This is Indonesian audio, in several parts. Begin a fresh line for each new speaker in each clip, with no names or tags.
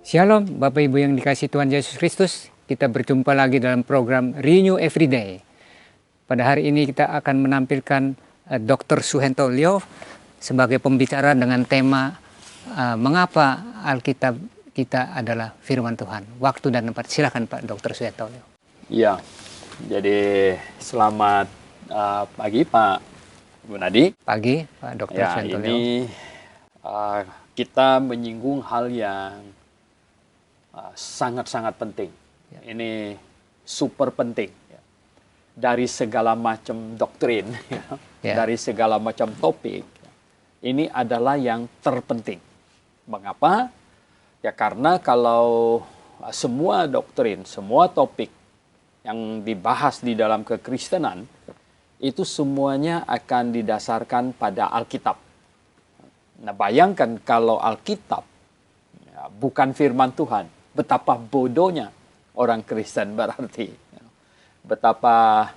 Shalom Bapak Ibu yang dikasihi Tuhan Yesus Kristus. Kita berjumpa lagi dalam program Renew Everyday. Pada hari ini kita akan menampilkan Dr. Suhento Leo sebagai pembicara dengan tema mengapa Alkitab kita adalah firman Tuhan. Waktu dan tempat. Silakan Pak Dr. Suhento Leo.
Ya, jadi selamat pagi Pak Gunadi.
Pagi Pak Dr. Suhento Leo.
Ini kita menyinggung hal yang sangat-sangat penting. Ini super penting. Dari segala macam doktrin, dari segala macam topik, ini adalah yang terpenting. Mengapa? Ya karena kalau semua doktrin, semua topik yang dibahas di dalam kekristenan, itu semuanya akan didasarkan pada Alkitab. Nah, bayangkan kalau Alkitab bukan firman Tuhan, betapa bodohnya orang Kristen berarti. Betapa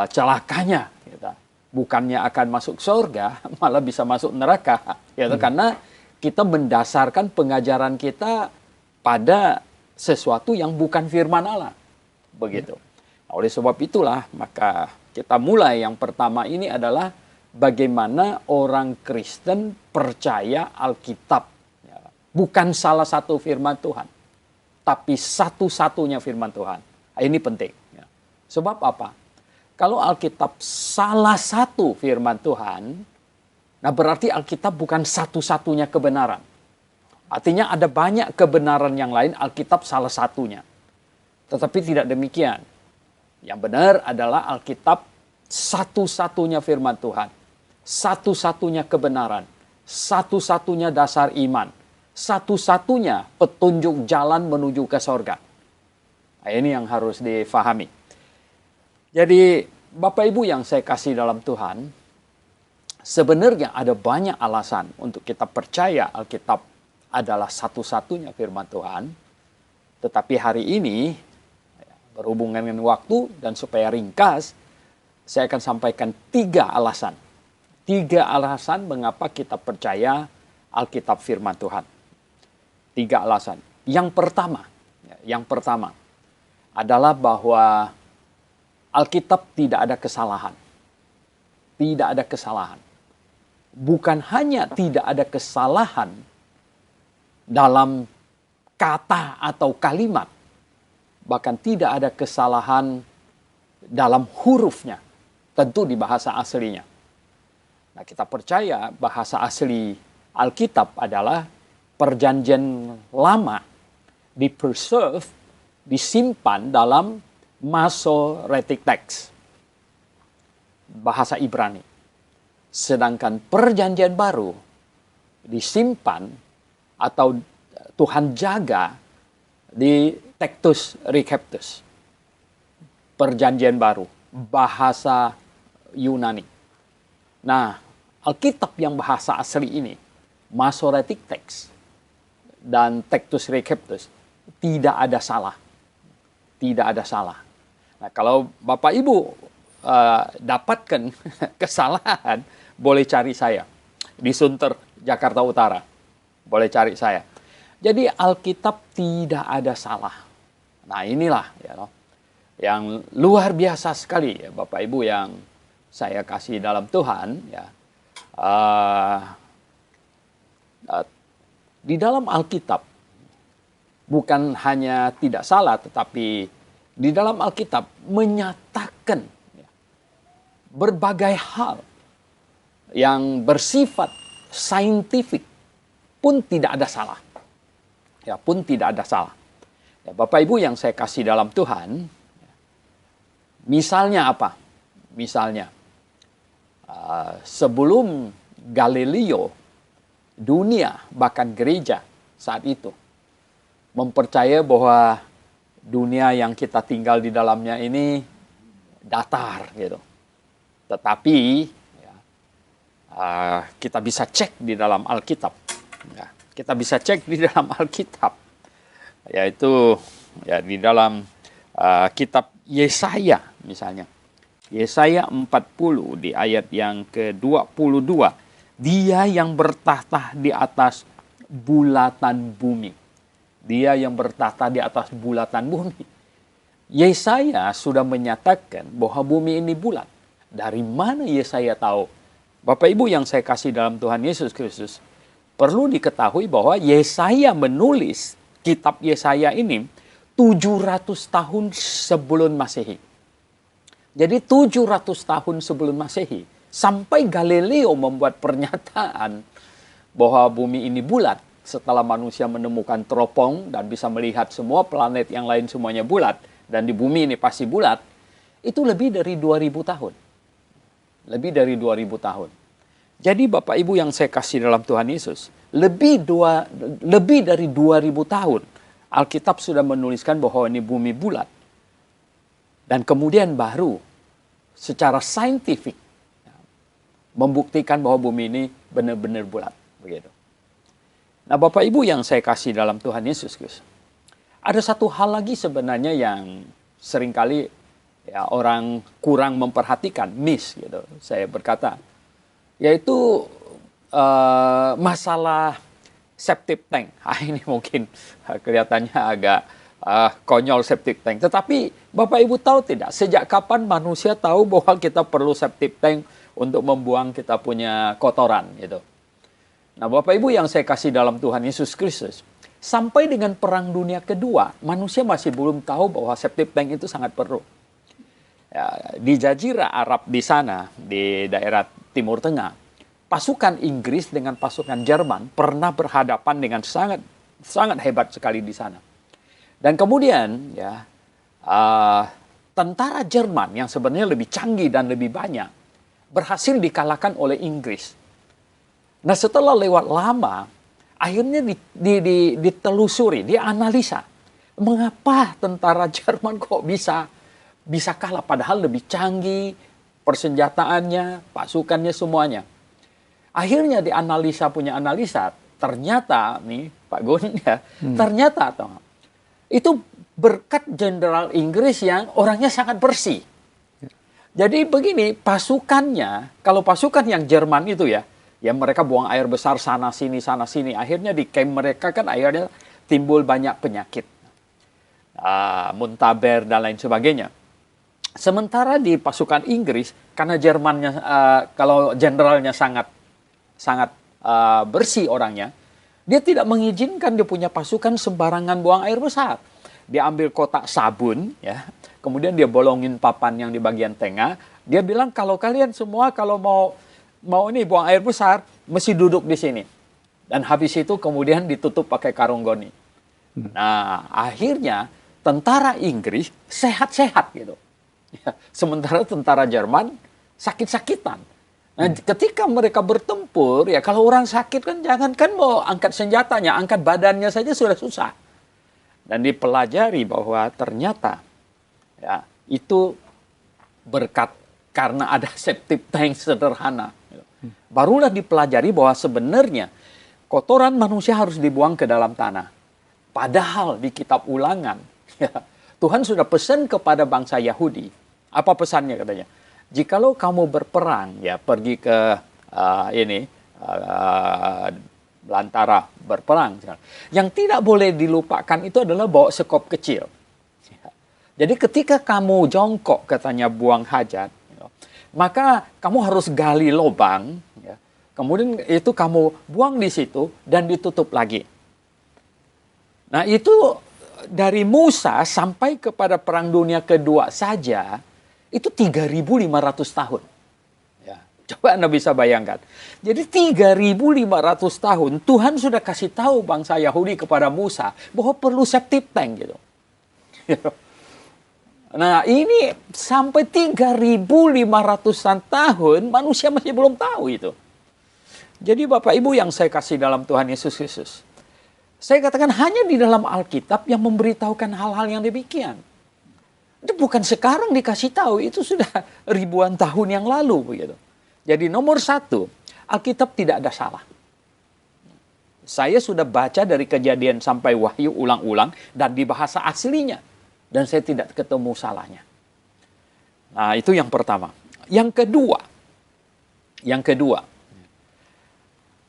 celakanya. Gitu. Bukannya akan masuk surga, malah bisa masuk neraka. Gitu. Karena kita mendasarkan pengajaran kita pada sesuatu yang bukan firman Allah. Begitu. Nah, oleh sebab itulah, maka kita mulai yang pertama ini adalah bagaimana orang Kristen percaya Alkitab. Bukan salah satu firman Tuhan, tapi satu-satunya firman Tuhan. Ini penting. Sebab apa? Kalau Alkitab salah satu firman Tuhan, nah berarti Alkitab bukan satu-satunya kebenaran. Artinya ada banyak kebenaran yang lain, Alkitab salah satunya. Tetapi tidak demikian. Yang benar adalah Alkitab satu-satunya firman Tuhan. Satu-satunya kebenaran. Satu-satunya dasar iman. Satu-satunya petunjuk jalan menuju ke sorga. Nah, ini yang harus difahami. Jadi Bapak Ibu yang saya kasih dalam Tuhan, sebenarnya ada banyak alasan untuk kita percaya Alkitab adalah satu-satunya firman Tuhan. Tetapi hari ini, berhubungan dengan waktu dan supaya ringkas, saya akan sampaikan 3 alasan. 3 alasan mengapa kita percaya Alkitab firman Tuhan. 3 alasan. Yang pertama adalah bahwa Alkitab tidak ada kesalahan. Tidak ada kesalahan. Bukan hanya tidak ada kesalahan dalam kata atau kalimat, bahkan tidak ada kesalahan dalam hurufnya, tentu di bahasa aslinya. Nah, kita percaya bahasa asli Alkitab adalah Perjanjian Lama, disimpan dalam Masoretic Text, bahasa Ibrani. Sedangkan Perjanjian Baru disimpan atau Tuhan jaga di Textus Receptus, Perjanjian Baru, bahasa Yunani. Nah, Alkitab yang bahasa asli ini, Masoretic Text dan Textus Receptus, tidak ada salah. Tidak ada salah. Nah, kalau Bapak Ibu dapatkan kesalahan, boleh cari saya di Sunter, Jakarta Utara. Boleh cari saya. Jadi Alkitab tidak ada salah. Nah, inilah yang luar biasa sekali ya, Bapak Ibu yang saya kasih dalam Tuhan. Ya. Di dalam Alkitab bukan hanya tidak salah, tetapi di dalam Alkitab menyatakan berbagai hal yang bersifat saintifik pun tidak ada salah. Ya, pun tidak ada salah. Ya, Bapak Ibu yang saya kasih dalam Tuhan, misalnya apa? Misalnya, sebelum Galileo, dunia bahkan gereja saat itu mempercaya bahwa dunia yang kita tinggal di dalamnya ini datar gitu. Tetapi kita bisa cek di dalam Alkitab. Ya, kita bisa cek di dalam Alkitab, yaitu ya di dalam kitab Yesaya misalnya. Yesaya 40 di ayat yang ke-22. Dia yang bertahta di atas bulatan bumi. Dia yang bertata di atas bulatan bumi. Yesaya sudah menyatakan bahwa bumi ini bulat. Dari mana Yesaya tahu? Bapak Ibu yang saya kasih dalam Tuhan Yesus Kristus, perlu diketahui bahwa Yesaya menulis kitab Yesaya ini 700 tahun sebelum Masehi. Jadi 700 tahun sebelum Masehi, sampai Galileo membuat pernyataan bahwa bumi ini bulat, setelah manusia menemukan teropong dan bisa melihat semua planet yang lain semuanya bulat, dan di bumi ini pasti bulat, itu lebih dari 2000 tahun. Lebih dari 2000 tahun. Jadi Bapak Ibu yang saya kasih dalam Tuhan Yesus, lebih dari 2000 tahun Alkitab sudah menuliskan bahwa ini bumi bulat. Dan kemudian baru secara saintifik membuktikan bahwa bumi ini benar-benar bulat. Begitu. Nah Bapak Ibu yang saya kasih dalam Tuhan Yesus Kristus, ada satu hal lagi sebenarnya yang seringkali ya, orang kurang memperhatikan, miss gitu, saya berkata, yaitu masalah septic tank. Ini mungkin kelihatannya agak konyol septic tank. Tetapi Bapak Ibu tahu tidak, sejak kapan manusia tahu bahwa kita perlu septic tank untuk membuang kita punya kotoran gitu. Nah Bapak Ibu yang saya kasih dalam Tuhan Yesus Kristus, sampai dengan Perang Dunia Kedua, manusia masih belum tahu bahwa septic tank itu sangat perlu. Ya, di Jazirah Arab di sana, di daerah Timur Tengah, pasukan Inggris dengan pasukan Jerman pernah berhadapan dengan sangat hebat sekali di sana. Dan kemudian ya tentara Jerman yang sebenarnya lebih canggih dan lebih banyak berhasil dikalahkan oleh Inggris. Nah setelah lewat lama, akhirnya ditelusuri, dianalisa, mengapa tentara Jerman kok bisa kalah padahal lebih canggih persenjataannya, pasukannya semuanya. Akhirnya dianalisa punya analisa, ternyata nih Pak Gun ya, ternyata itu berkat Jenderal Inggris yang orangnya sangat bersih. Jadi begini, pasukannya, kalau pasukan yang Jerman itu ya mereka buang air besar sana sini, akhirnya di camp mereka kan akhirnya timbul banyak penyakit, muntaber dan lain sebagainya. Sementara di pasukan Inggris, karena Jermannya, kalau jenderalnya sangat bersih orangnya, dia tidak mengizinkan dia punya pasukan sembarangan buang air besar. Dia ambil kotak sabun, ya, kemudian dia bolongin papan yang di bagian tengah. Dia bilang kalau kalian semua kalau mau ini buang air besar, mesti duduk di sini. Dan habis itu kemudian ditutup pakai karung goni. Nah, akhirnya tentara Inggris sehat-sehat gitu. Ya, sementara tentara Jerman sakit-sakitan. Nah, ketika mereka bertempur, ya kalau orang sakit kan jangankan mau angkat senjatanya, angkat badannya saja sudah susah. Dan dipelajari bahwa ternyata ya itu berkat karena ada septic tank sederhana. Barulah dipelajari bahwa sebenarnya kotoran manusia harus dibuang ke dalam tanah. Padahal di kitab Ulangan, ya, Tuhan sudah pesan kepada bangsa Yahudi. Apa pesannya katanya? Jikalau kamu berperang, ya pergi ke belantara berperang. Yang tidak boleh dilupakan itu adalah bawa sekop kecil. Jadi ketika kamu jongkok katanya buang hajat, maka kamu harus gali lubang, ya. Kemudian itu kamu buang di situ dan ditutup lagi. Nah itu dari Musa sampai kepada Perang Dunia Kedua saja, itu 3.500 tahun. Ya, coba Anda bisa bayangkan. Jadi 3.500 tahun Tuhan sudah kasih tahu bangsa Yahudi kepada Musa bahwa perlu septic tank gitu. Nah ini sampai 3.500-an tahun manusia masih belum tahu itu. Jadi Bapak Ibu yang saya kasih dalam Tuhan Yesus Kristus, saya katakan hanya di dalam Alkitab yang memberitahukan hal-hal yang demikian. Itu bukan sekarang dikasih tahu, itu sudah ribuan tahun yang lalu begitu. Jadi nomor satu, Alkitab tidak ada salah. Saya sudah baca dari Kejadian sampai Wahyu ulang-ulang dan di bahasa aslinya. Dan saya tidak ketemu salahnya. Nah, itu yang pertama. Yang kedua,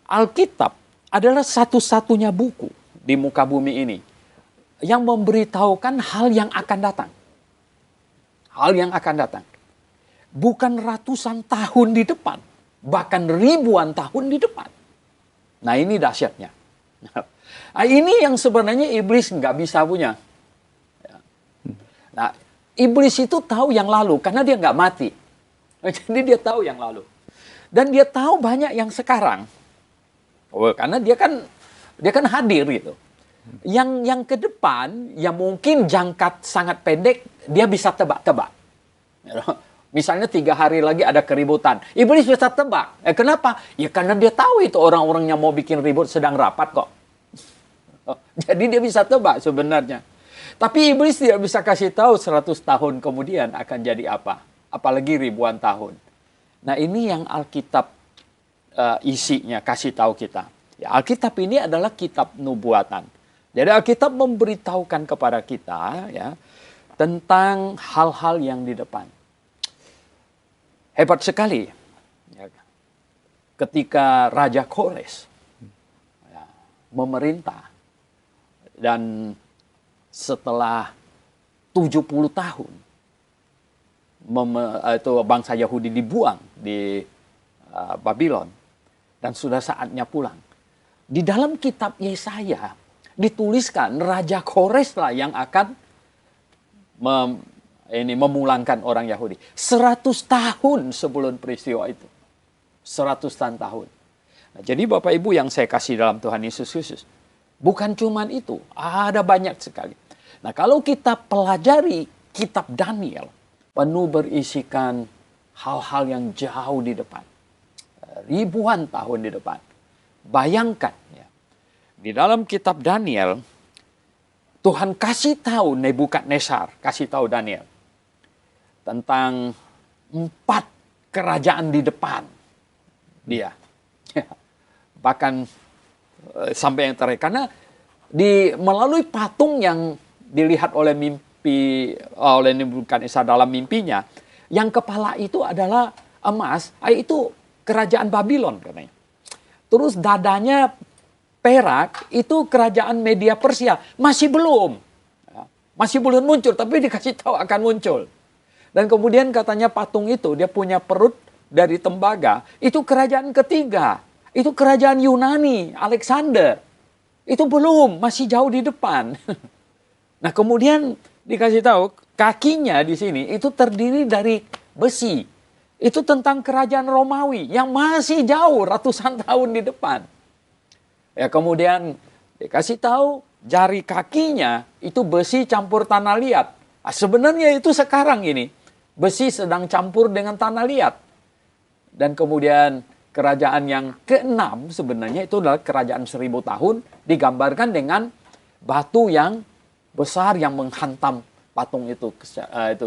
Alkitab adalah satu-satunya buku di muka bumi ini yang memberitahukan hal yang akan datang. Hal yang akan datang. Bukan ratusan tahun di depan, bahkan ribuan tahun di depan. Nah, ini dahsyatnya. Nah, ini yang sebenarnya iblis nggak bisa punya. Nah, iblis itu tahu yang lalu karena dia nggak mati. Jadi dia tahu yang lalu. Dan dia tahu banyak yang sekarang. Oh, karena dia kan hadir gitu. Yang ke depan, yang mungkin jangka sangat pendek, dia bisa tebak-tebak. Misalnya 3 hari lagi ada keributan. Iblis bisa tebak. Kenapa? Ya karena dia tahu itu orang-orang yang mau bikin ribut sedang rapat kok. Jadi dia bisa tebak sebenarnya. Tapi iblis tidak bisa kasih tahu 100 tahun kemudian akan jadi apa. Apalagi ribuan tahun. Nah, ini yang Alkitab isinya kasih tahu kita. Ya, Alkitab ini adalah kitab nubuatan. Jadi Alkitab memberitahukan kepada kita ya tentang hal-hal yang di depan. Hebat sekali. Ya, ketika Raja Kores ya, memerintah dan setelah 70 tahun itu bangsa Yahudi dibuang di Babylon dan sudah saatnya pulang. Di dalam kitab Yesaya dituliskan Raja Kores lah yang akan memulangkan orang Yahudi. 100 tahun sebelum peristiwa itu. 100 tahun. Nah, jadi Bapak Ibu yang saya kasih dalam Tuhan Yesus Kristus, bukan cuman itu, ada banyak sekali. Nah, kalau kita pelajari kitab Daniel, penuh berisikan hal-hal yang jauh di depan. Ribuan tahun di depan. Bayangkan, ya, di dalam kitab Daniel, Tuhan kasih tahu Nebukadnezar, kasih tahu Daniel, tentang 4 kerajaan di depan dia. Bahkan sampai yang terakhir. Karena melalui patung yang dilihat oleh oleh Nebukadnezar dalam mimpinya, yang kepala itu adalah emas, itu kerajaan Babylon katanya. Terus dadanya perak, itu kerajaan Media Persia. Masih belum muncul, tapi dikasih tahu akan muncul. Dan kemudian katanya patung itu, dia punya perut dari tembaga, itu kerajaan ketiga. Itu kerajaan Yunani, Alexander. Itu belum, masih jauh di depan. Nah, kemudian dikasih tahu kakinya di sini itu terdiri dari besi. Itu tentang kerajaan Romawi yang masih jauh ratusan tahun di depan. Ya, kemudian dikasih tahu jari kakinya itu besi campur tanah liat. Nah, sebenarnya itu sekarang ini besi sedang campur dengan tanah liat. Dan kemudian kerajaan yang ke-6 sebenarnya itu adalah kerajaan 1000 tahun digambarkan dengan batu yang besar yang menghantam patung itu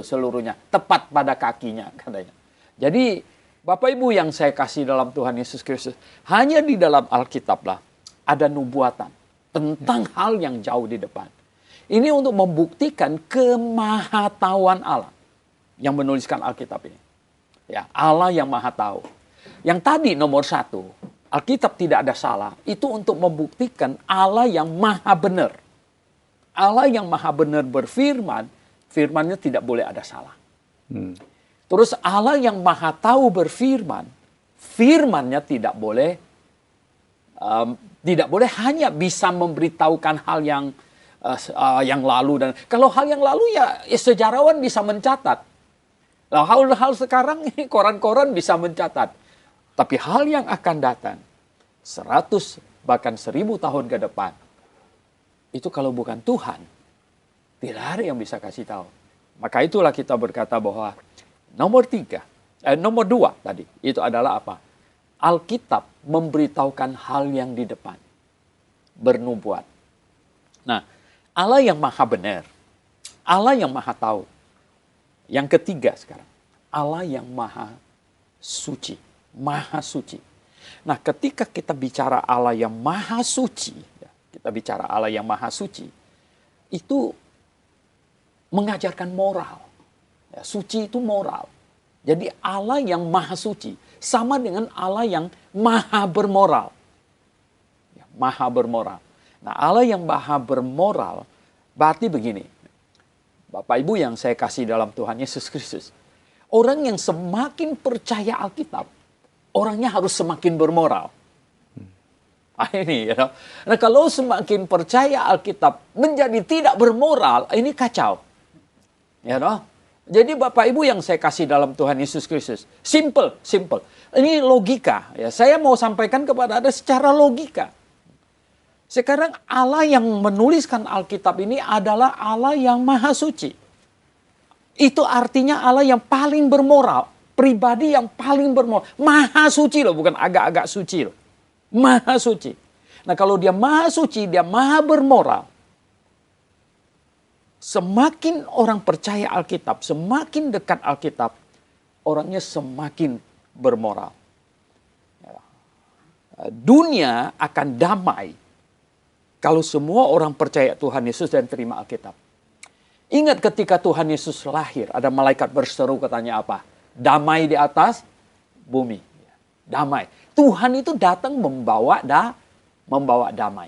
seluruhnya tepat pada kakinya katanya. Jadi Bapak Ibu yang saya kasih dalam Tuhan Yesus Kristus, hanya di dalam Alkitab lah ada nubuatan tentang hal yang jauh di depan. Ini untuk membuktikan kemahatauan Allah yang menuliskan Alkitab ini. Ya, Allah yang maha tahu. Yang tadi nomor 1, Alkitab tidak ada salah. Itu untuk membuktikan Allah yang maha benar. Allah yang maha benar berfirman, firmannya tidak boleh ada salah. Terus Allah yang maha tahu berfirman, firmannya tidak boleh hanya bisa memberitahukan hal yang lalu. Dan kalau hal yang lalu ya sejarawan bisa mencatat. Nah, hal-hal sekarang ini koran-koran bisa mencatat. Tapi hal yang akan datang 100 bahkan 1000 tahun ke depan, itu kalau bukan Tuhan, tidak ada yang bisa kasih tahu. Maka itulah kita berkata bahwa nomor 2 tadi, itu adalah apa? Alkitab memberitahukan hal yang di depan. Bernubuat. Nah, Allah yang maha benar. Allah yang maha tahu. Yang ketiga sekarang, Allah yang maha suci. Maha suci. Nah, ketika kita bicara Allah yang maha suci, kita bicara Allah yang maha suci, itu mengajarkan moral. Ya, suci itu moral. Jadi Allah yang maha suci sama dengan Allah yang maha bermoral. Ya, maha bermoral. Nah, Allah yang maha bermoral Berarti begini, Bapak Ibu yang saya kasih dalam Tuhan Yesus Kristus. Orang yang semakin percaya Alkitab, orangnya harus semakin bermoral. Ini, Nah, kalau semakin percaya Alkitab menjadi tidak bermoral, ini kacau. Jadi Bapak Ibu yang saya kasih dalam Tuhan Yesus Kristus, simple. Ini logika. Ya, saya mau sampaikan kepada Anda secara logika. Sekarang Allah yang menuliskan Alkitab ini adalah Allah yang maha suci. Itu artinya Allah yang paling bermoral. Pribadi yang paling bermoral. Maha suci loh, bukan agak-agak suci loh. Maha suci. Nah kalau dia maha suci, dia maha bermoral. Semakin orang percaya Alkitab, semakin dekat Alkitab, orangnya semakin bermoral. Dunia akan damai kalau semua orang percaya Tuhan Yesus dan terima Alkitab. Ingat ketika Tuhan Yesus lahir, ada malaikat berseru katanya apa? Damai di atas bumi. Damai. Tuhan itu datang membawa damai.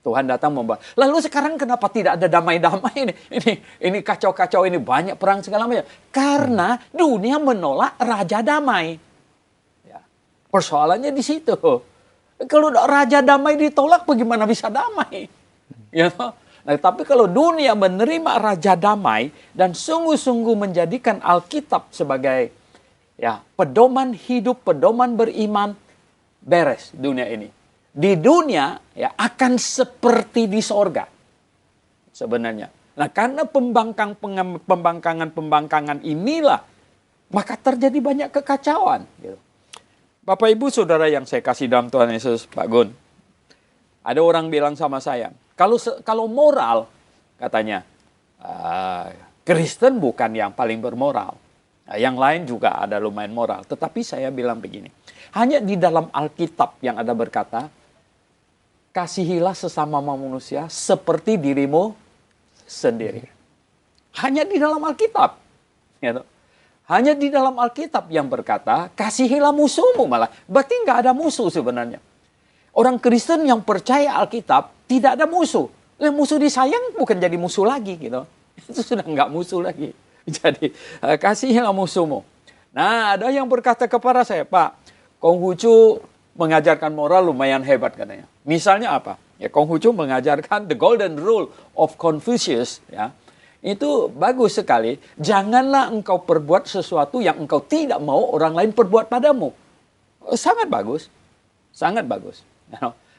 Tuhan datang membawa. Lalu sekarang kenapa tidak ada damai-damai ini? Ini kacau-kacau ini, banyak perang segala macam. Karena dunia menolak raja damai. Ya. Persoalannya di situ. Kalau raja damai ditolak, bagaimana bisa damai? Ya. Nah, tapi kalau dunia menerima raja damai dan sungguh-sungguh menjadikan Alkitab sebagai pedoman hidup, pedoman beriman, beres dunia ini. Di dunia akan seperti di sorga sebenarnya. Nah, karena pembangkangan inilah maka terjadi banyak kekacauan. Gitu. Bapak Ibu Saudara yang saya kasih dalam Tuhan Yesus, Pak Gun, ada orang bilang sama saya, kalau moral katanya Kristen bukan yang paling bermoral. Nah, yang lain juga ada lumayan moral. Tetapi saya bilang begini. Hanya di dalam Alkitab yang ada berkata, kasihilah sesama manusia seperti dirimu sendiri. Hanya di dalam Alkitab. Hanya di dalam Alkitab yang berkata, kasihilah musuhmu malah. Berarti nggak ada musuh sebenarnya. Orang Kristen yang percaya Alkitab, tidak ada musuh. Musuh disayang bukan jadi musuh lagi. Gitu. Itu sudah nggak musuh lagi. Jadi, kasihilah musuhmu. Nah, ada yang berkata kepada saya, Pak, Konghucu mengajarkan moral lumayan hebat katanya. Misalnya apa? Ya, Konghucu mengajarkan the golden rule of Confucius. Ya, itu bagus sekali. Janganlah engkau perbuat sesuatu yang engkau tidak mau orang lain perbuat padamu. Sangat bagus. Sangat bagus.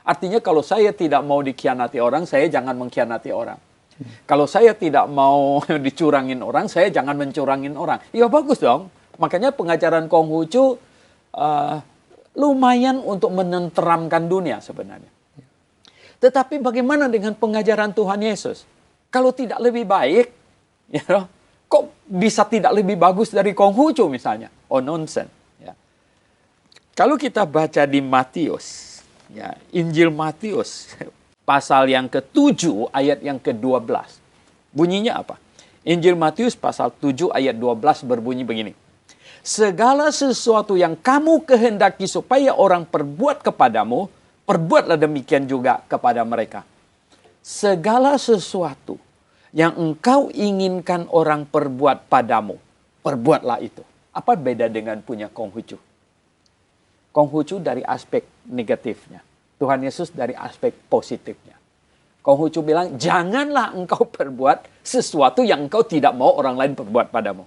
Artinya kalau saya tidak mau dikhianati orang, saya jangan mengkhianati orang. Kalau saya tidak mau dicurangin orang, saya jangan mencurangin orang. Ya bagus dong. Makanya pengajaran Konghucu lumayan untuk menenteramkan dunia sebenarnya. Tetapi bagaimana dengan pengajaran Tuhan Yesus? Kalau tidak lebih baik, kok bisa tidak lebih bagus dari Konghucu misalnya? Oh nonsense. Ya. Kalau kita baca di Matius, Injil Matius, pasal yang ke-7 ayat yang ke-12. Bunyinya apa? Injil Matius pasal 7 ayat 12 berbunyi begini. Segala sesuatu yang kamu kehendaki supaya orang perbuat kepadamu, perbuatlah demikian juga kepada mereka. Segala sesuatu yang engkau inginkan orang perbuat padamu, perbuatlah itu. Apa beda dengan punya Konghucu? Konghucu dari aspek negatifnya. Tuhan Yesus dari aspek positifnya. Konghucu bilang, janganlah engkau perbuat sesuatu yang engkau tidak mau orang lain perbuat padamu.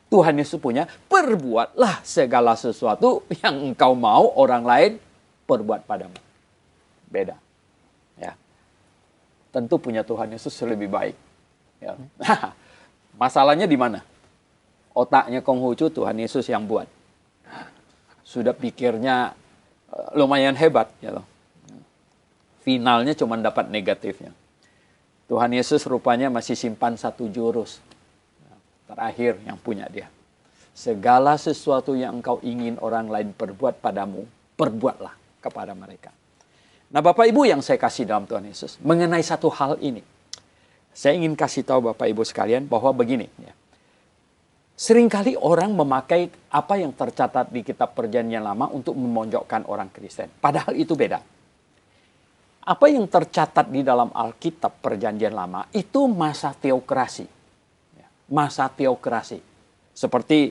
Tuhan Yesus punya, perbuatlah segala sesuatu yang engkau mau orang lain perbuat padamu. Beda. Ya. Tentu punya Tuhan Yesus lebih baik. Ya. Masalahnya di mana? Otaknya Konghucu Tuhan Yesus yang buat. Sudah pikirnya lumayan hebat. Ya loh. Finalnya cuma dapat negatifnya. Tuhan Yesus rupanya masih simpan satu jurus. Terakhir yang punya dia. Segala sesuatu yang engkau ingin orang lain perbuat padamu, perbuatlah kepada mereka. Nah Bapak Ibu yang saya kasih dalam Tuhan Yesus. Mengenai satu hal ini. Saya ingin kasih tahu Bapak Ibu sekalian bahwa begini. Seringkali orang memakai apa yang tercatat di kitab Perjanjian Lama untuk memonjokkan orang Kristen. Padahal itu beda. Apa yang tercatat di dalam Alkitab Perjanjian Lama itu masa teokrasi. Masa teokrasi. Seperti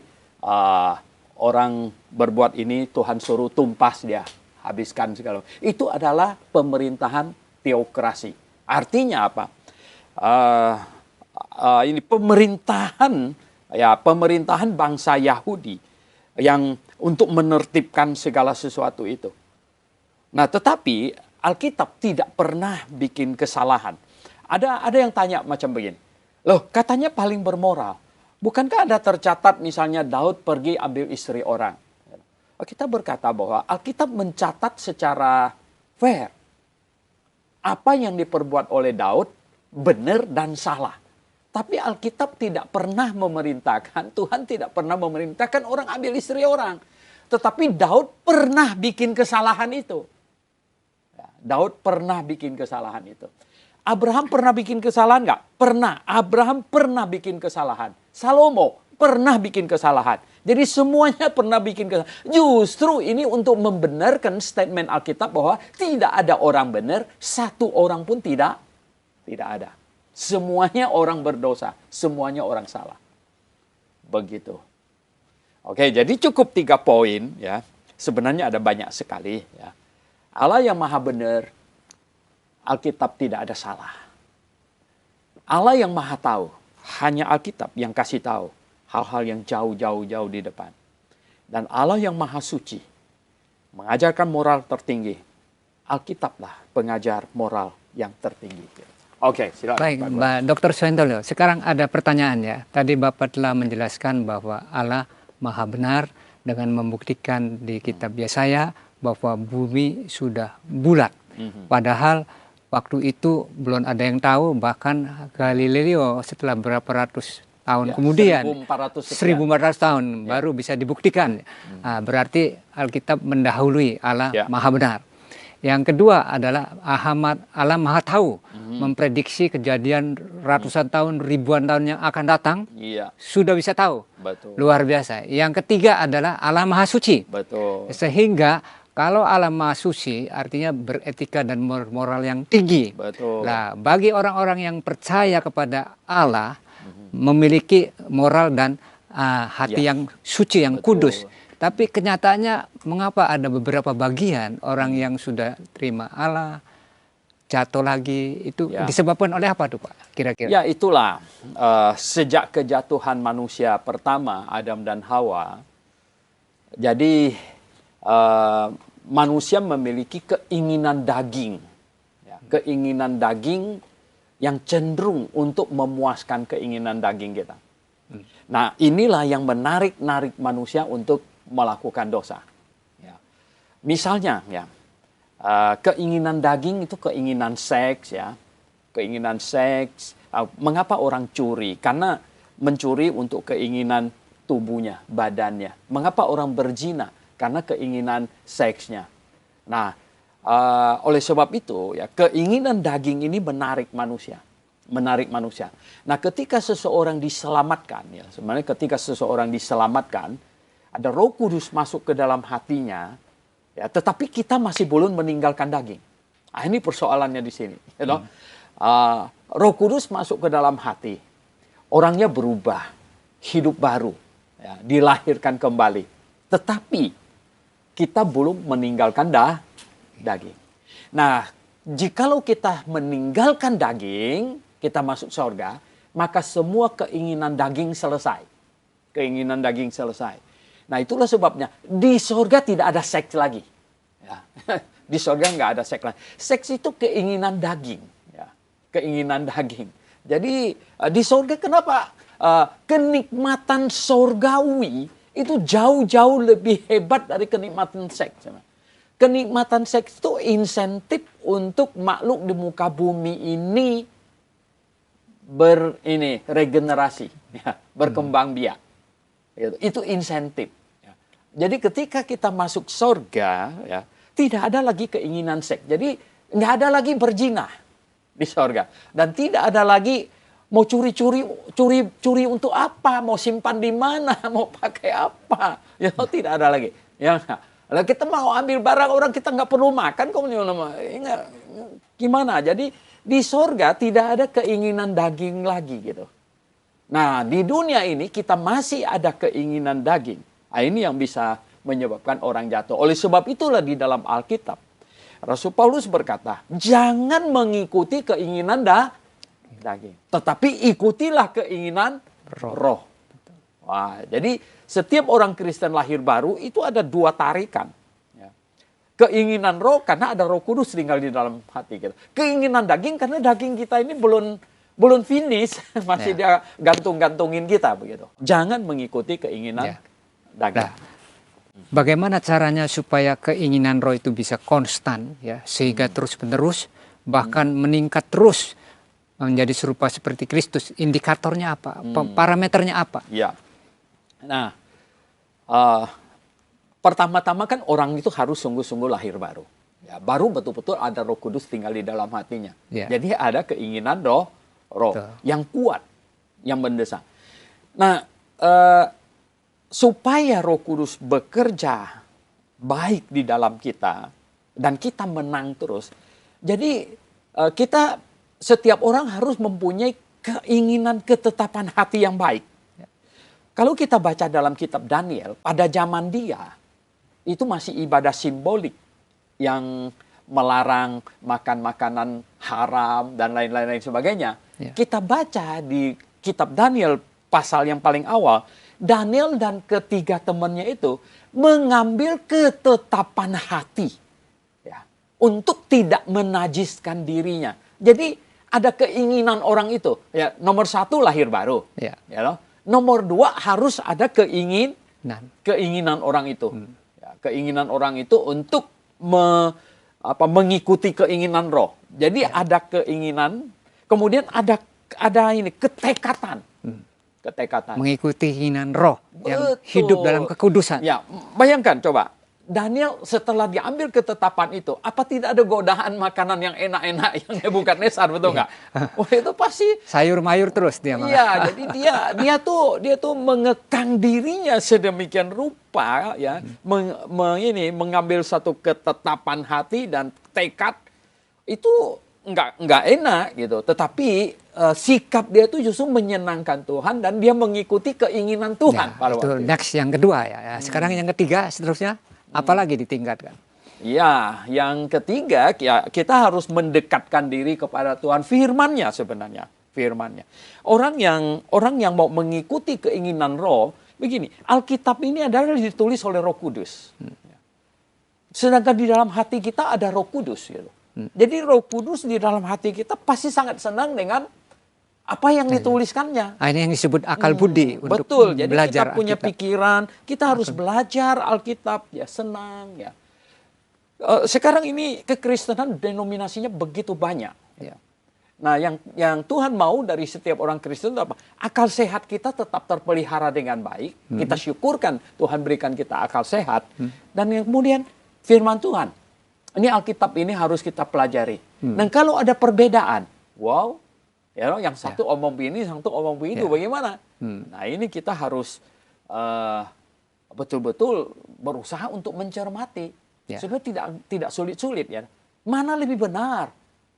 orang berbuat ini, Tuhan suruh tumpas dia, habiskan segala. Itu adalah pemerintahan teokrasi. Artinya apa? Ini pemerintahan bangsa Yahudi yang untuk menertibkan segala sesuatu itu. Nah, tetapi Alkitab tidak pernah bikin kesalahan. Ada yang tanya macam begini. Loh, katanya paling bermoral. Bukankah ada tercatat misalnya Daud pergi ambil istri orang? Kita berkata bahwa Alkitab mencatat secara fair. Apa yang diperbuat oleh Daud benar dan salah. Tapi Alkitab tidak pernah memerintahkan, Tuhan tidak pernah memerintahkan orang ambil istri orang. Tetapi Daud pernah bikin kesalahan itu. Daud pernah bikin kesalahan itu. Abraham pernah bikin kesalahan nggak? Pernah. Abraham pernah bikin kesalahan. Salomo pernah bikin kesalahan. Jadi semuanya pernah bikin kesalahan. Justru ini untuk membenarkan statement Alkitab bahwa tidak ada orang benar, satu orang pun tidak ada. Semuanya orang berdosa, semuanya orang salah. Begitu. Oke, jadi cukup 3 poin ya. Sebenarnya ada banyak sekali ya. Allah yang maha benar, Alkitab tidak ada salah. Allah yang maha tahu, hanya Alkitab yang kasih tahu hal-hal yang jauh di depan. Dan Allah yang maha suci, mengajarkan moral tertinggi. Alkitablah pengajar moral yang tertinggi. Oke, silakan.
Baik, Mbak Dr. Suhento Leo. Sekarang ada pertanyaan ya. Tadi Bapak telah menjelaskan bahwa Allah maha benar dengan membuktikan di kitab Yesaya bahwa bumi sudah bulat. Padahal waktu itu belum ada yang tahu, bahkan Galileo setelah berapa ratus tahun kemudian, 1400 tahun baru bisa dibuktikan. Berarti Alkitab mendahului Allah maha benar. Yang kedua adalah Allah maha tahu, memprediksi kejadian ratusan tahun, ribuan tahun yang akan datang, sudah bisa tahu.
Betul.
Luar biasa. Yang ketiga adalah Allah maha suci.
Betul.
Sehingga kalau Allah maha suci artinya beretika dan moral yang tinggi.
Betul.
Nah, bagi orang-orang yang percaya kepada Allah, memiliki moral dan hati yang suci, yang kudus. Tapi kenyataannya mengapa ada beberapa bagian orang yang sudah terima Allah jatuh lagi, itu disebabkan oleh apa tuh Pak kira-kira?
Ya itulah sejak kejatuhan manusia pertama Adam dan Hawa, jadi manusia memiliki keinginan daging, keinginan daging yang cenderung untuk memuaskan keinginan daging kita. Nah inilah yang menarik manusia untuk melakukan dosa. Misalnya keinginan daging itu keinginan seks ya. Keinginan seks. Mengapa orang curi? Karena mencuri untuk keinginan tubuhnya, badannya. Mengapa orang berzina? Karena keinginan seksnya. Nah, oleh sebab itu ya keinginan daging ini menarik manusia. Nah, ketika seseorang diselamatkan ya, sebenarnya ketika seseorang diselamatkan, ada Roh Kudus masuk ke dalam hatinya, ya, tetapi kita masih belum meninggalkan daging. Nah, ini persoalannya di sini. Roh Kudus masuk ke dalam hati, orangnya berubah, hidup baru, ya, dilahirkan kembali. Tetapi kita belum meninggalkan daging. Nah, jikalau kita meninggalkan daging, kita masuk surga, maka semua keinginan daging selesai. Keinginan daging selesai. Nah itulah sebabnya di surga tidak ada seks lagi. Ya. Di surga nggak ada seks lagi. Seks itu keinginan daging. Ya. Keinginan daging. Jadi di surga kenapa? Kenikmatan surgawi itu jauh-jauh lebih hebat dari kenikmatan seks. Kenikmatan seks itu insentif untuk makhluk di muka bumi ini regenerasi, ya, berkembang biak. Itu insentif. Jadi ketika kita masuk surga, ya, tidak ada lagi keinginan seks. Jadi nggak ada lagi berzina di surga. Dan tidak ada lagi mau curi untuk apa, mau simpan di mana, mau pakai apa. Ya, tidak ada lagi. Ya, Lah kita mau ambil barang orang, kita nggak perlu makan, gimana? Jadi di sorga tidak ada keinginan daging lagi gitu. Nah di dunia ini kita masih ada keinginan daging. Nah, ini yang bisa menyebabkan orang jatuh. Oleh sebab itulah di dalam Alkitab Rasul Paulus berkata, jangan mengikuti keinginan daging, tetapi ikutilah keinginan roh. Wah, jadi setiap orang Kristen lahir baru itu ada dua tarikan. Ya. Keinginan roh karena ada Roh Kudus tinggal di dalam hati kita. Keinginan daging karena daging kita ini belum finish, masih dia gantung-gantungin kita begitu. Jangan mengikuti keinginan daging. Nah,
bagaimana caranya supaya keinginan roh itu bisa konstan, ya, sehingga terus-menerus bahkan meningkat terus menjadi serupa seperti Kristus? Indikatornya apa? Parameternya apa?
Ya. Nah, pertama-tama kan orang itu harus sungguh-sungguh lahir baru. Ya, baru betul-betul ada Roh Kudus tinggal di dalam hatinya. Ya. Jadi ada keinginan roh yang kuat, yang mendesak. Nah, supaya Roh Kudus bekerja baik di dalam kita dan kita menang terus. Jadi setiap orang harus mempunyai keinginan ketetapan hati yang baik. Kalau kita baca dalam kitab Daniel, pada zaman dia itu masih ibadah simbolik yang melarang makan makanan haram dan lain-lain sebagainya. Ya. Kita baca di kitab Daniel pasal yang paling awal, Daniel dan ketiga temannya itu mengambil ketetapan hati ya, untuk tidak menajiskan dirinya. Jadi ada keinginan orang itu. Ya, nomor satu lahir baru. Ya. Ya loh. Nomor dua harus ada keinginan orang itu. Ya, keinginan orang itu untuk mengikuti keinginan roh. Jadi ada keinginan, kemudian ada ini ketekatan. Ketekatan.
Mengikuti keinginan roh. Betul. Yang hidup dalam kekudusan.
Ya, bayangkan coba. Daniel setelah diambil ketetapan itu, apa tidak ada godaan makanan yang enak-enak yang Nebukadnezar, betul nggak? Wah, itu pasti
sayur mayur terus dia makan.
Iya, jadi dia tuh mengekang dirinya sedemikian rupa ya, mengambil satu ketetapan hati dan tekad itu nggak enak gitu. Tetapi sikap dia tuh justru menyenangkan Tuhan dan dia mengikuti keinginan Tuhan.
Ya, itu next yang kedua ya. Sekarang yang ketiga seterusnya. Apalagi ditingkatkan?
Ya, yang ketiga ya, kita harus mendekatkan diri kepada Tuhan. Firman-Nya sebenarnya, firman-Nya. Orang yang mau mengikuti keinginan roh, begini, Alkitab ini adalah ditulis oleh Roh Kudus. Sedangkan di dalam hati kita ada Roh Kudus gitu. Jadi Roh Kudus di dalam hati kita pasti sangat senang dengan apa yang dituliskannya.
Ini yang disebut akal budi.
Betul, jadi kita punya Alkitab. Pikiran, kita harus belajar Alkitab, ya senang. Ya. Sekarang ini kekristenan denominasinya begitu banyak. Ya. Nah, yang Tuhan mau dari setiap orang Kristen itu apa? Akal sehat kita tetap terpelihara dengan baik. Kita syukurkan Tuhan berikan kita akal sehat. Dan yang kemudian firman Tuhan. Ini Alkitab ini harus kita pelajari. Dan kalau ada perbedaan, wow. Ya, yang satu omong ini, yang satu omong itu, bagaimana? Nah, ini kita harus betul-betul berusaha untuk mencermati. Sebenarnya tidak sulit-sulit ya. Mana lebih benar?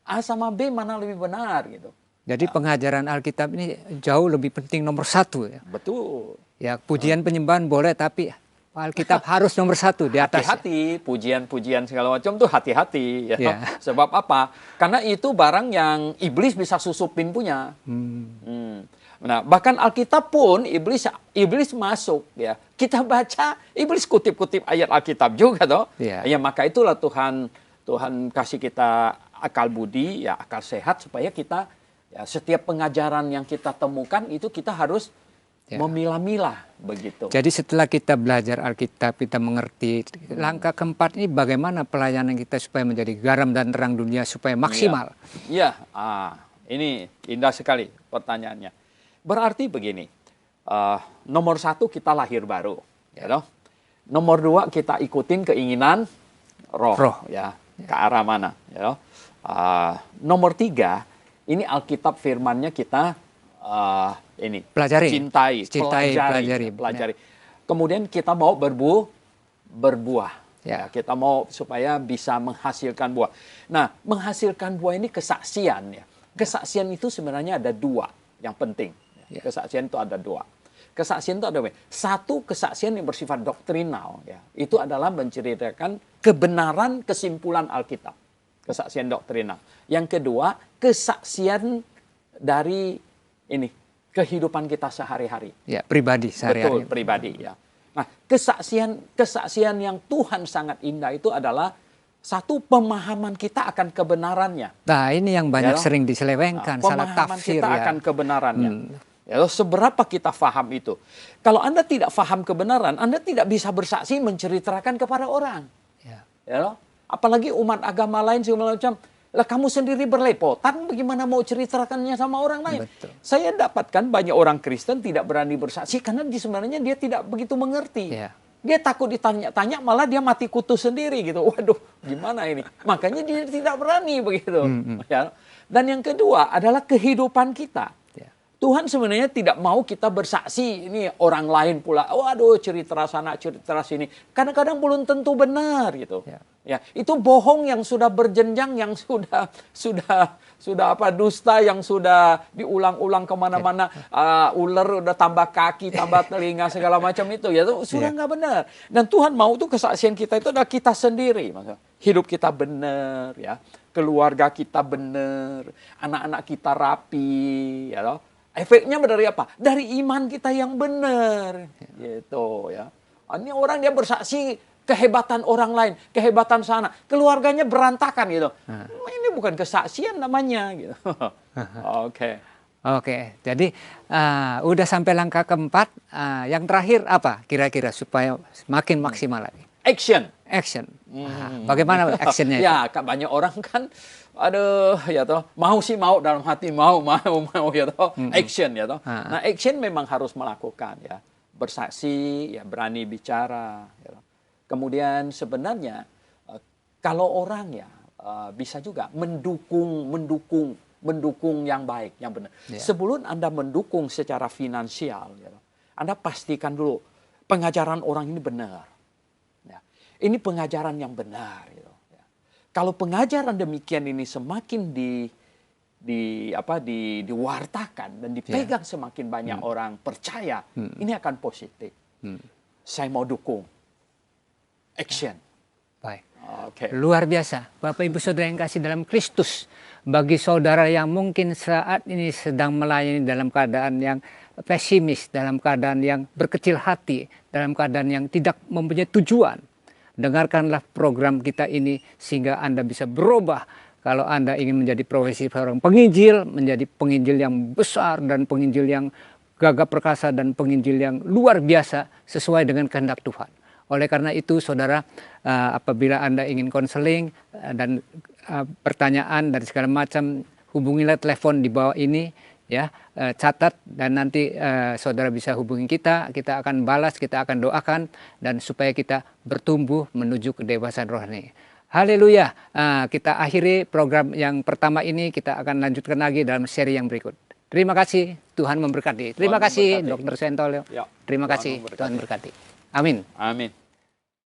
A sama B mana lebih benar gitu.
Jadi pengajaran Alkitab ini jauh lebih penting nomor satu ya.
Betul.
Ya, pujian penyembahan boleh, tapi Alkitab harus nomor satu di atas.
Hati-hati, pujian-pujian segala macam tuh hati-hati. Ya. Sebab apa? Karena itu barang yang iblis bisa susupin punya. Nah, bahkan Alkitab pun iblis masuk. Ya. Kita baca, iblis kutip-kutip ayat Alkitab juga toh. Ya, maka itulah Tuhan kasih kita akal budi, ya akal sehat supaya kita ya, setiap pengajaran yang kita temukan itu kita harus memilah-milah begitu.
Jadi setelah kita belajar Alkitab, kita mengerti langkah keempat ini bagaimana pelayanan kita supaya menjadi garam dan terang dunia supaya maksimal.
Iya, ini indah sekali pertanyaannya. Berarti begini, nomor satu kita lahir baru, ya loh. Nomor dua kita ikutin keinginan roh. Ya, ke arah mana, ya loh. Nomor tiga, ini Alkitab firman-Nya kita
pelajari,
pelajari. Kemudian kita mau berbuah.
Ya.
Kita mau supaya bisa menghasilkan buah. Nah, menghasilkan buah ini kesaksian ya. Kesaksian itu sebenarnya ada dua yang penting.
Ya.
Kesaksian itu ada dua. Kesaksian itu ada satu, kesaksian yang bersifat doktrinal ya. Itu adalah menceritakan kebenaran kesimpulan Alkitab. Kesaksian doktrinal. Yang kedua, kesaksian dari ini kehidupan kita sehari-hari.
Ya, pribadi sehari-hari.
Betul, pribadi ya. Nah, kesaksian yang Tuhan sangat indah itu adalah satu, pemahaman kita akan kebenarannya.
Nah, ini yang banyak
Ya,
sering diselewengkan, salah
pemahaman
tafsir
kita
ya.
akan kebenarannya. Ya, seberapa kita faham itu. Kalau Anda tidak faham kebenaran, Anda tidak bisa bersaksi menceritakan kepada orang.
Ya.
Ya, apalagi umat agama lain segala macam. Lah kamu sendiri berlepotan, bagaimana mau ceritakannya sama orang lain?
Betul.
Saya dapatkan banyak orang Kristen tidak berani bersaksi karena sebenarnya dia tidak begitu mengerti.
Ya.
Dia takut ditanya-tanya, malah dia mati kutu sendiri gitu. Waduh, gimana ini? Makanya dia tidak berani begitu. Ya. Dan yang kedua adalah kehidupan kita.
Ya.
Tuhan sebenarnya tidak mau kita bersaksi, ini orang lain pula, waduh cerita sana, cerita sini. Kadang-kadang belum tentu benar gitu.
Ya.
Ya, itu bohong yang sudah berjenjang, yang sudah apa, dusta yang sudah diulang-ulang kemana-mana, ular udah tambah kaki, tambah telinga segala macam itu ya, itu sudah nggak benar. Dan Tuhan mau tuh kesaksian kita itu adalah kita sendiri, maksudnya hidup kita benar, ya, keluarga kita benar, anak-anak kita rapi, ya loh. Efeknya dari apa? Dari iman kita yang benar, gitu ya. Ini orang dia bersaksi kehebatan orang lain, kehebatan sana, keluarganya berantakan gitu. Ini bukan kesaksian namanya gitu. Oke.
Oke, jadi udah sampai langkah keempat. Yang terakhir apa kira-kira supaya makin maksimal lagi?
Action.
Action. Bagaimana actionnya?
Ya, banyak orang kan, aduh, ya toh, mau sih mau dalam hati mau ya toh, action ya toh. Nah, action memang harus melakukan ya, bersaksi, ya berani bicara. Ya toh. Kemudian sebenarnya kalau orang ya bisa juga mendukung yang baik, yang benar. Yeah. Sebelum Anda mendukung secara finansial, ya, Anda pastikan dulu pengajaran orang ini benar. Ya. Ini pengajaran yang benar. Gitu. Ya. Kalau pengajaran demikian ini semakin diwartakan dan dipegang semakin banyak orang percaya, ini akan positif. Saya mau dukung. Action.
Baik.
Okay.
Luar biasa. Bapak Ibu Saudara yang kasih dalam Kristus. Bagi saudara yang mungkin saat ini sedang melayani dalam keadaan yang pesimis, dalam keadaan yang berkecil hati, dalam keadaan yang tidak mempunyai tujuan. Dengarkanlah program kita ini sehingga Anda bisa berubah. Kalau Anda ingin menjadi profesi seorang penginjil, menjadi penginjil yang besar dan penginjil yang gagah perkasa dan penginjil yang luar biasa sesuai dengan kehendak Tuhan. Oleh karena itu, saudara, apabila Anda ingin konseling dan pertanyaan dari segala macam, hubungilah telepon di bawah ini, ya, catat dan nanti saudara bisa hubungi kita akan balas, kita akan doakan dan supaya kita bertumbuh menuju kedewasaan rohani. Haleluya. Kita akhiri program yang pertama ini, kita akan lanjutkan lagi dalam seri yang berikut. Terima kasih, Tuhan memberkati. Terima kasih, Dr. Suhento Leo. Terima kasih, Tuhan berkati. Amin.
Amin.